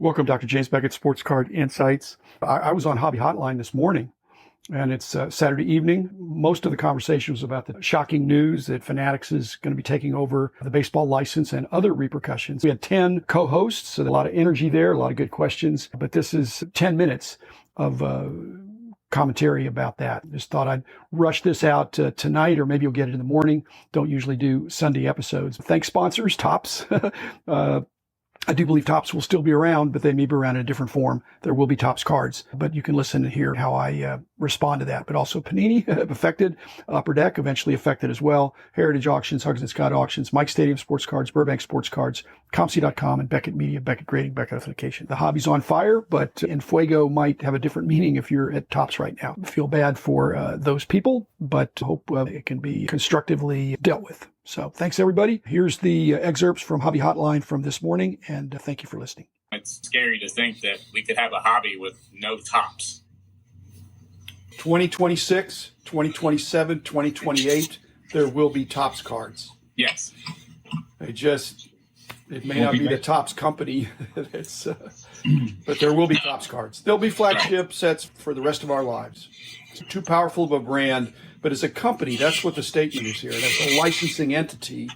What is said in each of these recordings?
Welcome, Dr. James Beckett, Sports Card Insights. I was on Hobby Hotline this morning, and it's Saturday evening. Most of the conversation was about the shocking news that Fanatics is going to be taking over the baseball license and other repercussions. We had 10 co-hosts, so a lot of energy there, a lot of good questions. But this is 10 minutes of commentary about that. Just thought I'd rush this out tonight, or maybe you'll get it in the morning. Don't usually do Sunday episodes. Thanks, sponsors, Topps. I do believe Topps will still be around, but they may be around in a different form. There will be Topps cards, but you can listen and hear how I respond to that. But also Panini affected, Upper Deck eventually affected as well, Heritage Auctions, Huggins and Scott Auctions, Mike Stadium Sports Cards, Burbank Sports Cards, ComC.com, and Beckett Media, Beckett Grading, Beckett Authentication. The hobby's on fire, but En Fuego might have a different meaning if you're at Topps right now. Feel bad for those people, but hope it can be constructively dealt with. So thanks, everybody. Here's the excerpts from Hobby Hotline from this morning, and thank you for listening. It's scary to think that we could have a hobby with no Topps. 2026, 2027, 2028, there will be Topps cards. Yes. It may not be the Topps company, but there will be Topps cards. There'll be flagship sets for the rest of our lives. It's too powerful of a brand. But as a company, that's what the statement is here. And as a licensing entity,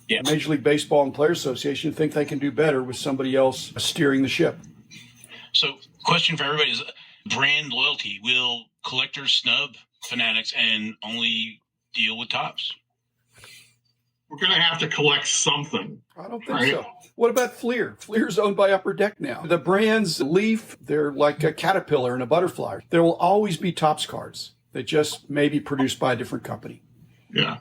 yeah. Major League Baseball and Players Association think they can do better with somebody else steering the ship. So, question for everybody is brand loyalty. Will collectors snub Fanatics and only deal with Topps? We're going to have to collect something. I don't think so. What about Fleer? Fleer's owned by Upper Deck now. The brands Leaf, they're like a caterpillar and a butterfly. There will always be Topps cards. They just may be produced by a different company. Yeah.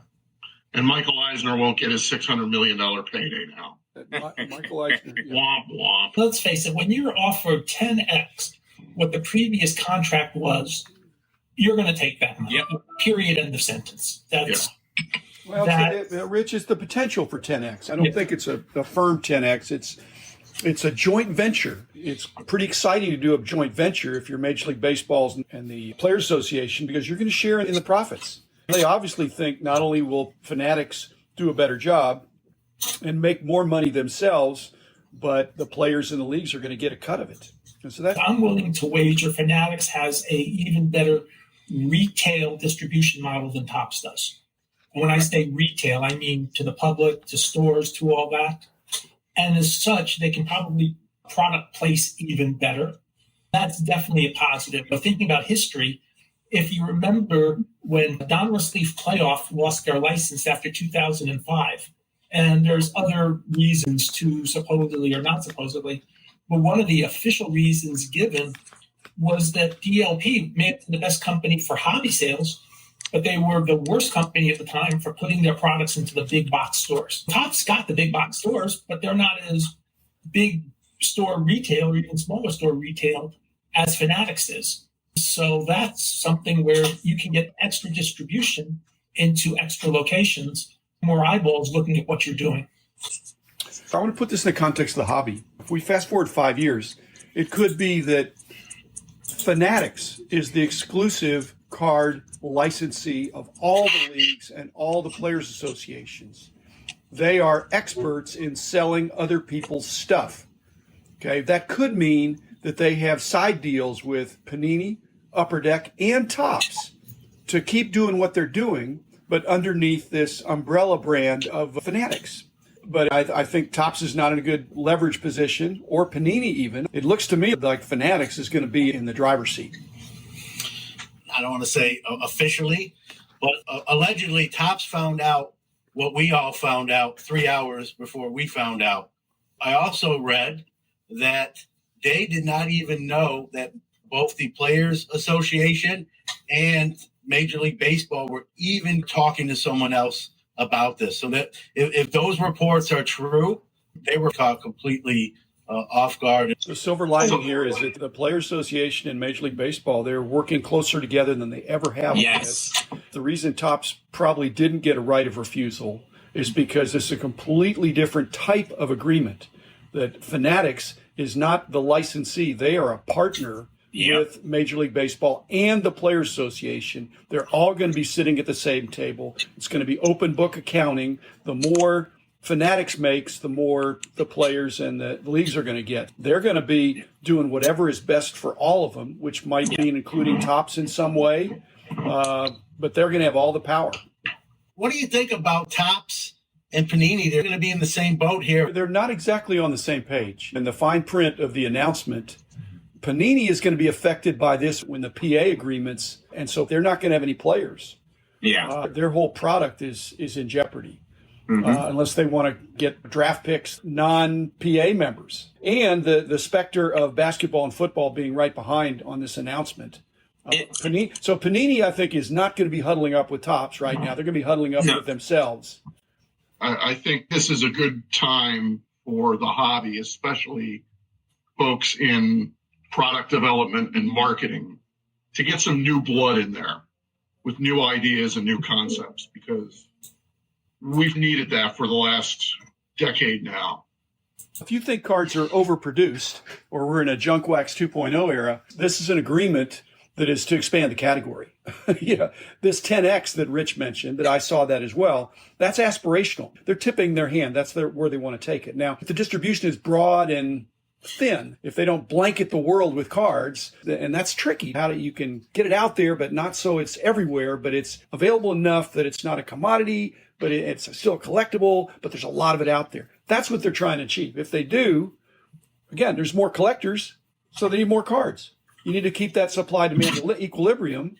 And Michael Eisner won't get his $600 million payday now. Michael Eisner. Yeah. Womp, womp. Let's face it, when you're offered 10x what the previous contract was, you're going to take that money. Yep. Period, end of sentence. That's Well, Rich, it's the potential for 10x. I don't think it's a firm 10x. It's a joint venture. It's pretty exciting to do a joint venture if you're Major League Baseball and the Players Association, because you're going to share in the profits. They obviously think not only will Fanatics do a better job and make more money themselves, but the players in the leagues are going to get a cut of it. And so I'm willing to wager Fanatics has a even better retail distribution model than Topps does. And when I say retail, I mean to the public, to stores, to all that. And as such, they can probably product place even better. That's definitely a positive. But thinking about history, if you remember when Donruss Leaf Playoff lost their license after 2005, and there's other reasons to supposedly or not supposedly, but one of the official reasons given was that DLP made it the best company for hobby sales, but they were the worst company at the time for putting their products into the big box stores. Topps got the big box stores, but they're not as big store retail or even smaller store retail as Fanatics is. So that's something where you can get extra distribution into extra locations, more eyeballs looking at what you're doing. I want to put this in the context of the hobby. If we fast forward 5 years, it could be that Fanatics is the exclusive card licensee of all the leagues and all the players associations. They are experts in selling other people's stuff. Okay, that could mean that they have side deals with Panini, Upper Deck, and Topps to keep doing what they're doing, but underneath this umbrella brand of Fanatics. But I think Topps is not in a good leverage position, or Panini even. It looks to me like Fanatics is going to be in the driver's seat. I don't want to say officially, but allegedly Topps found out what we all found out 3 hours before we found out. I also read that they did not even know that both the Players Association and Major League Baseball were even talking to someone else about this. So that if those reports are true, they were caught completely off guard. The silver lining here is that the Players Association and Major League Baseball, they're working closer together than they ever have. Yes. The reason Topps probably didn't get a right of refusal is because it's a completely different type of agreement. That Fanatics is not the licensee. They are a partner with Major League Baseball and the Players Association. They're all going to be sitting at the same table. It's going to be open book accounting. The more Fanatics makes, the more the players and the leagues are going to get. They're going to be doing whatever is best for all of them, which might mean including Tops in some way, but they're going to have all the power. What do you think about Tops and Panini? They're going to be in the same boat here. They're not exactly on the same page. In the fine print of the announcement, Panini is going to be affected by this when the PA agreements, and so they're not going to have any players. Yeah. Their whole product is in jeopardy. Unless they want to get draft picks, non-PA members. And the specter of basketball and football being right behind on this announcement. Panini, I think, is not going to be huddling up with Tops right now. They're going to be huddling up with themselves. I think this is a good time for the hobby, especially folks in product development and marketing, to get some new blood in there with new ideas and new concepts, because we've needed that for the last decade now. If you think cards are overproduced or we're in a junk wax 2.0 era, this is an agreement that is to expand the category. This 10X that Rich mentioned, that I saw that as well, that's aspirational. They're tipping their hand. That's where they want to take it. Now, if the distribution is broad and thin, if they don't blanket the world with cards, and that's tricky. You can get it out there, but not so it's everywhere, but it's available enough that it's not a commodity, but it's still collectible, but there's a lot of it out there. That's what they're trying to achieve. If they do, again, there's more collectors, so they need more cards. You need to keep that supply-demand equilibrium.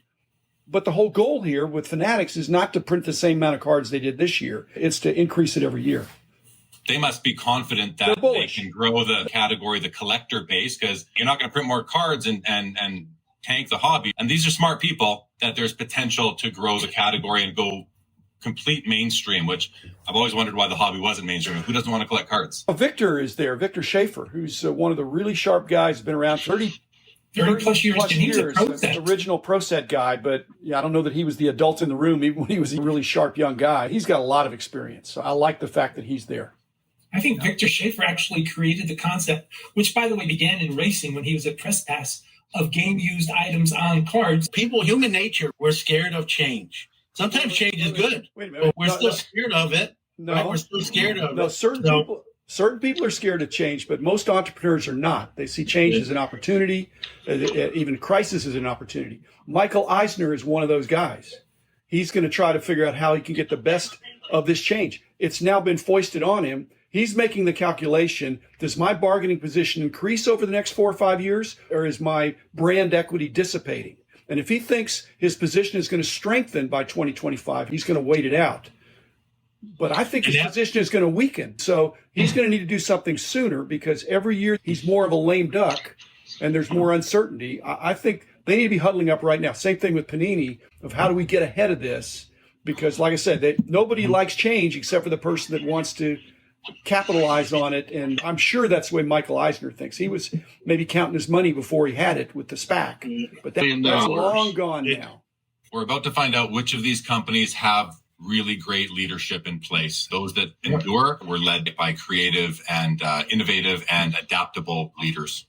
But the whole goal here with Fanatics is not to print the same amount of cards they did this year. It's to increase it every year. They must be confident that they can grow the category, the collector base, because you're not going to print more cards and tank the hobby. And these are smart people that there's potential to grow the category and go complete mainstream, which I've always wondered why the hobby wasn't mainstream. Who doesn't want to collect cards? Victor is there, Victor Schaefer, who's one of the really sharp guys, been around 30 plus years. The original Pro Set guy, but I don't know that he was the adult in the room, even when he was a really sharp young guy. He's got a lot of experience. So I like the fact that he's there. I think Victor Schaefer actually created the concept, which, by the way, began in racing when he was at Press Pass, of game-used items on cards. People, human nature, we're scared of change. Sometimes change is good. Wait a minute. But we're still scared of it. No, right? We're still scared of it. Certain people are scared of change, but most entrepreneurs are not. They see change as an opportunity, even crisis as an opportunity. Michael Eisner is one of those guys. He's going to try to figure out how he can get the best of this change. It's now been foisted on him. He's making the calculation, does my bargaining position increase over the next 4 or 5 years, or is my brand equity dissipating? And if he thinks his position is going to strengthen by 2025, he's going to wait it out. But I think his position is going to weaken. So he's going to need to do something sooner, because every year he's more of a lame duck and there's more uncertainty. I think they need to be huddling up right now. Same thing with Panini, of how do we get ahead of this? Because like I said, nobody likes change except for the person that wants to capitalize on it. And I'm sure that's the way Michael Eisner thinks. He was maybe counting his money before he had it with the SPAC. But that's long gone now. We're about to find out which of these companies have really great leadership in place. Those that endure were led by creative and innovative and adaptable leaders.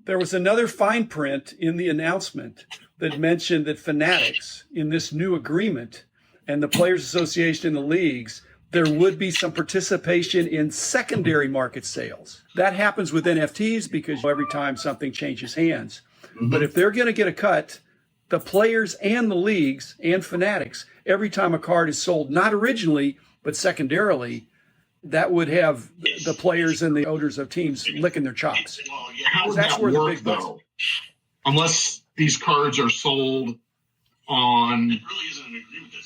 There was another fine print in the announcement that mentioned that Fanatics, in this new agreement, and the Players Association and the leagues, there would be some participation in secondary market sales. That happens with NFTs because every time something changes hands. But if they're going to get a cut, the players and the leagues and Fanatics, every time a card is sold, not originally, but secondarily, that would have the players and the owners of teams licking their chops. How would that work, though? Unless these cards are sold on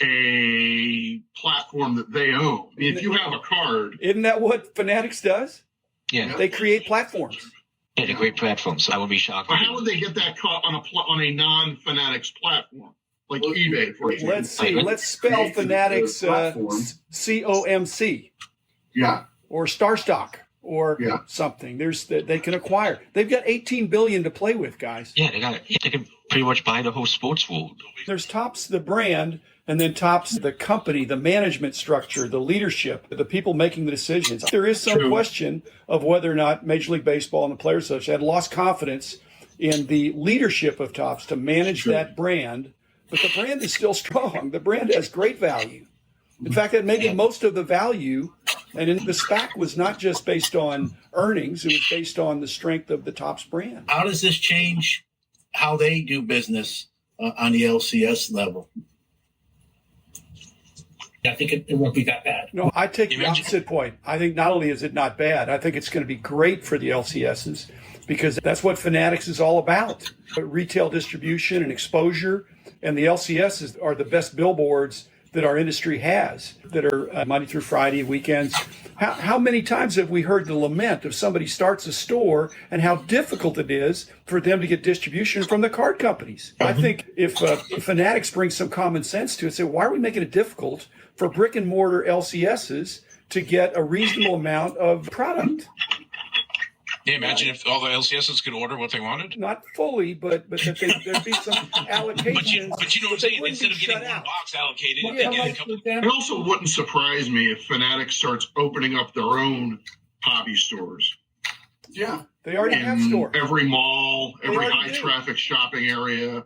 a platform that they own. If you have a card... Isn't that what Fanatics does? Yeah. They create platforms. Yeah, they're great platforms, so I would be shocked. But how would they get that caught on a non-Fanatics platform? Like eBay, for example. Let's see. Let's spell Fanatics COMC. Yeah. Or Starstock or something. They can acquire. They've got $18 billion to play with, guys. Yeah, they can pretty much buy the whole sports world. There's Topps, the brand, and then Topps, the company, the management structure, the leadership, the people making the decisions. There is some question of whether or not Major League Baseball and the Players Association had lost confidence in the leadership of Topps to manage that brand, but the brand is still strong. The brand has great value. In fact, that maybe most of the value And the SPAC was not just based on earnings, it was based on the strength of the Topps brand. How does this change how they do business on the LCS level? I think it won't be that bad. No, I take the opposite point. I think not only is it not bad, I think it's going to be great for the LCSs because that's what Fanatics is all about. Retail distribution and exposure, and the LCSs are the best billboards that our industry has that are Monday through Friday, weekends. How many times have we heard the lament of somebody starts a store and how difficult it is for them to get distribution from the card companies? I think if Fanatics brings some common sense to it, say, why are we making it difficult for brick and mortar LCSs to get a reasonable amount of product? Yeah, imagine if all the LCSs could order what they wanted. Not fully, but that there'd be some allocations. But you know what I'm saying? Instead of getting one box allocated, they get a couple. It also wouldn't surprise me if Fanatics starts opening up their own hobby stores. Yeah, they already have stores. Every mall, every high traffic shopping area,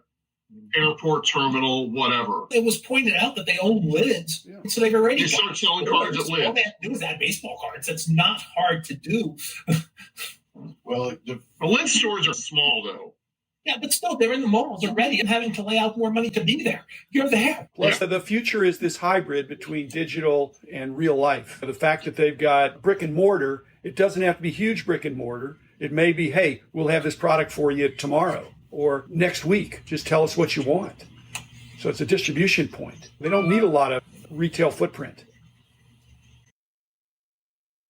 airport terminal, whatever. It was pointed out that they own lids, so they've already You start selling cards at lids. All they have to do is add baseball cards. That's not hard to do. Well, the lid stores are small, though. Yeah, but still, they're in the malls already and having to lay out more money to be there. You're there. Plus, the future is this hybrid between digital and real life. The fact that they've got brick and mortar, it doesn't have to be huge brick and mortar. It may be, hey, we'll have this product for you tomorrow or next week. Just tell us what you want. So it's a distribution point. They don't need a lot of retail footprint.